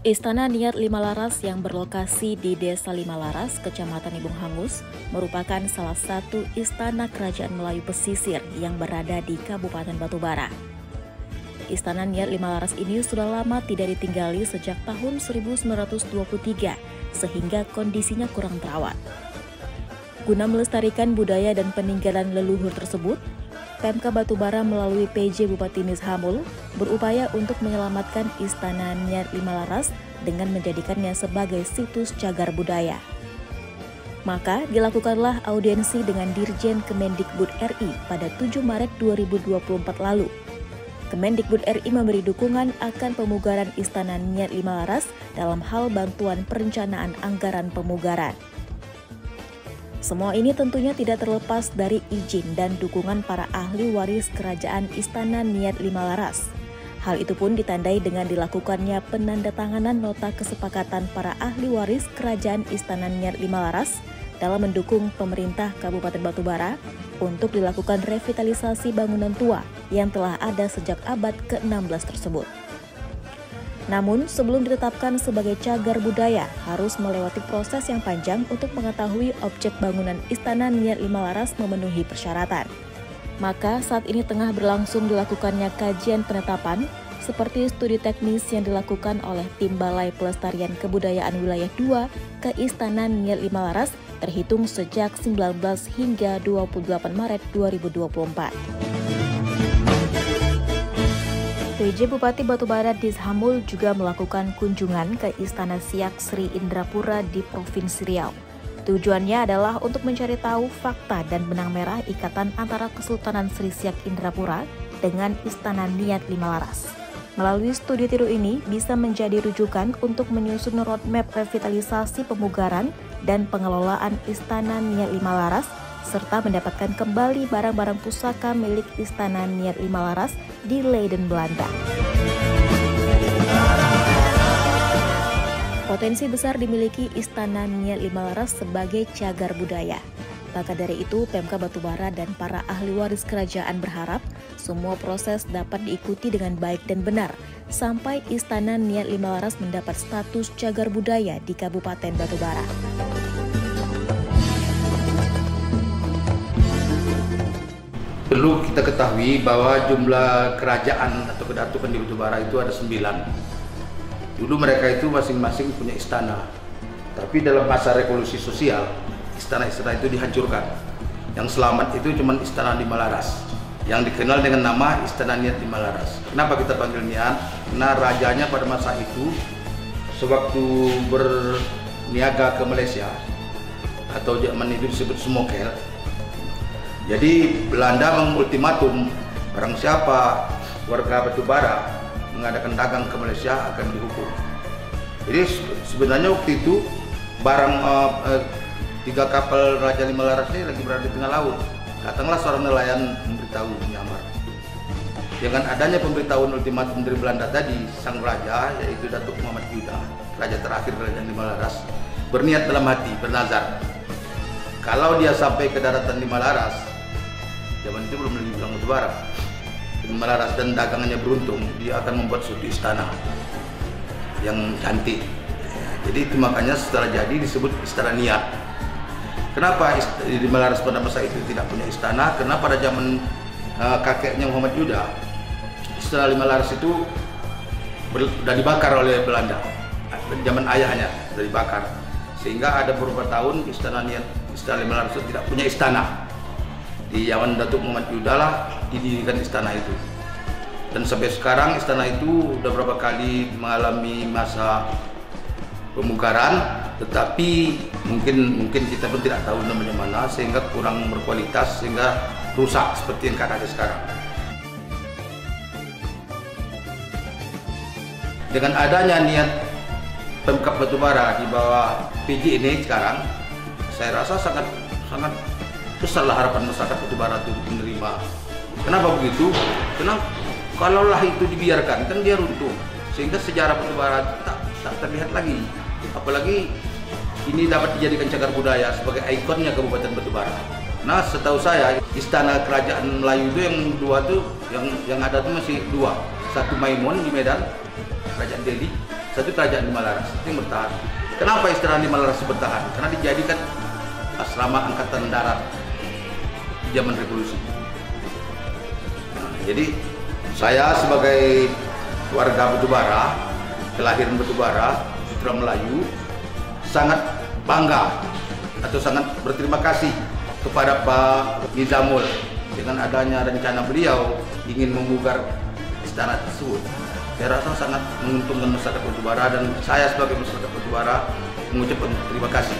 Istana Niat Limalaras yang berlokasi di Desa Limalaras, Kecamatan Ibung Hangus, merupakan salah satu istana kerajaan Melayu pesisir yang berada di Kabupaten Batubara. Istana Niat Limalaras ini sudah lama tidak ditinggali sejak tahun 1923, sehingga kondisinya kurang terawat. Guna melestarikan budaya dan peninggalan leluhur tersebut, Pemka Batubara melalui PJ Bupati Nizhamul berupaya untuk menyelamatkan Istana Niat Limalaras dengan menjadikannya sebagai situs cagar budaya. Maka dilakukanlah audiensi dengan Dirjen Kemendikbud RI pada 7 Maret 2024 lalu. Kemendikbud RI memberi dukungan akan pemugaran Istana Niat Limalaras dalam hal bantuan perencanaan anggaran pemugaran. Semua ini tentunya tidak terlepas dari izin dan dukungan para ahli waris kerajaan Istana Niat Limalaras. Hal itu pun ditandai dengan dilakukannya penandatanganan nota kesepakatan para ahli waris kerajaan Istana Niat Limalaras dalam mendukung pemerintah Kabupaten Batubara untuk dilakukan revitalisasi bangunan tua yang telah ada sejak abad ke-16 tersebut. Namun, sebelum ditetapkan sebagai cagar budaya, harus melewati proses yang panjang untuk mengetahui objek bangunan Istana Niat Limalaras memenuhi persyaratan. Maka, saat ini tengah berlangsung dilakukannya kajian penetapan, seperti studi teknis yang dilakukan oleh Tim Balai Pelestarian Kebudayaan Wilayah 2 ke Istana Niat Limalaras, terhitung sejak 19 hingga 28 Maret 2024. PJ Bupati Batubara Nizhamul juga melakukan kunjungan ke Istana Siak Sri Indrapura di Provinsi Riau. Tujuannya adalah untuk mencari tahu fakta dan benang merah ikatan antara Kesultanan Sri Siak Indrapura dengan Istana Niat Limalaras. Melalui studi tiru ini bisa menjadi rujukan untuk menyusun roadmap revitalisasi pemugaran dan pengelolaan Istana Niat Limalaras, serta mendapatkan kembali barang-barang pusaka milik Istana Niat Limalaras di Leiden, Belanda. Potensi besar dimiliki Istana Niat Limalaras sebagai cagar budaya. Maka dari itu, Pemka Batubara dan para ahli waris kerajaan berharap semua proses dapat diikuti dengan baik dan benar, sampai Istana Niat Limalaras mendapat status cagar budaya di Kabupaten Batubara. Perlu kita ketahui bahwa jumlah kerajaan atau kedatuan di Batubara itu ada 9. Dulu mereka itu masing-masing punya istana. Tapi dalam masa revolusi sosial, istana-istana itu dihancurkan. Yang selamat itu cuma Istana Limalaras, yang dikenal dengan nama Istana Niat Limalaras. Kenapa kita panggil Niat? Karena rajanya pada masa itu, sewaktu berniaga ke Malaysia, atau zaman itu disebut smokel, jadi Belanda mengultimatum barang siapa warga Batubara mengadakan dagang ke Malaysia akan dihukum. Jadi sebenarnya waktu itu barang 3 kapal Raja Limalaras ini lagi berada di tengah laut. Datanglah seorang nelayan memberitahu menyamar. Dengan adanya pemberitahuan ultimatum dari Belanda tadi, sang raja yaitu Datuk Muhammad Yuda, raja terakhir Kerajaan Limalaras, berniat dalam hati, bernazar, kalau dia sampai ke daratan Limalaras, zaman itu belum lagi bilang Batubara, Limalaras, dan dagangannya beruntung, dia akan membuat suatu istana yang cantik. Jadi itu makanya setelah jadi disebut Istana Niat. Kenapa Limalaras pada masa itu tidak punya istana? Karena pada zaman kakeknya Muhammad Yuda, Istana Limalaras itu sudah dibakar oleh Belanda. Zaman ayahnya sudah dibakar, sehingga ada beberapa tahun Istana Limalaras itu tidak punya istana. Di zaman Datuk Muhammad Yuda lah didirikan istana itu, dan sampai sekarang istana itu sudah berapa kali mengalami masa pemugaran, tetapi mungkin kita pun tidak tahu namanya mana, sehingga kurang berkualitas, sehingga rusak seperti yang ada sekarang. Dengan adanya niat Pemkab Batubara di bawah PJ ini sekarang, saya rasa sangat besarlah harapan masyarakat Batubara untuk menerima. Kenapa begitu? Karena kalaulah itu dibiarkan kan dia runtuh, sehingga sejarah Batubara tak terlihat lagi. Apalagi ini dapat dijadikan cagar budaya sebagai ikonnya Kabupaten Batubara. Nah, setahu saya istana kerajaan Melayu itu yang dua tuh yang ada tuh masih dua. Satu Maimun di Medan, Kerajaan Delhi, satu Kerajaan Limalaras itu yang bertahan. Kenapa istana Limalaras bertahan? Karena dijadikan asrama angkatan darat di zaman revolusi. Nah, jadi saya sebagai warga Batubara, kelahiran Batubara, putra Melayu, sangat bangga atau sangat berterima kasih kepada Pak Nizamul dengan adanya rencana beliau ingin memugar istana tersebut. Saya rasa sangat menguntungkan masyarakat Batubara dan saya sebagai masyarakat Batubara mengucapkan terima kasih.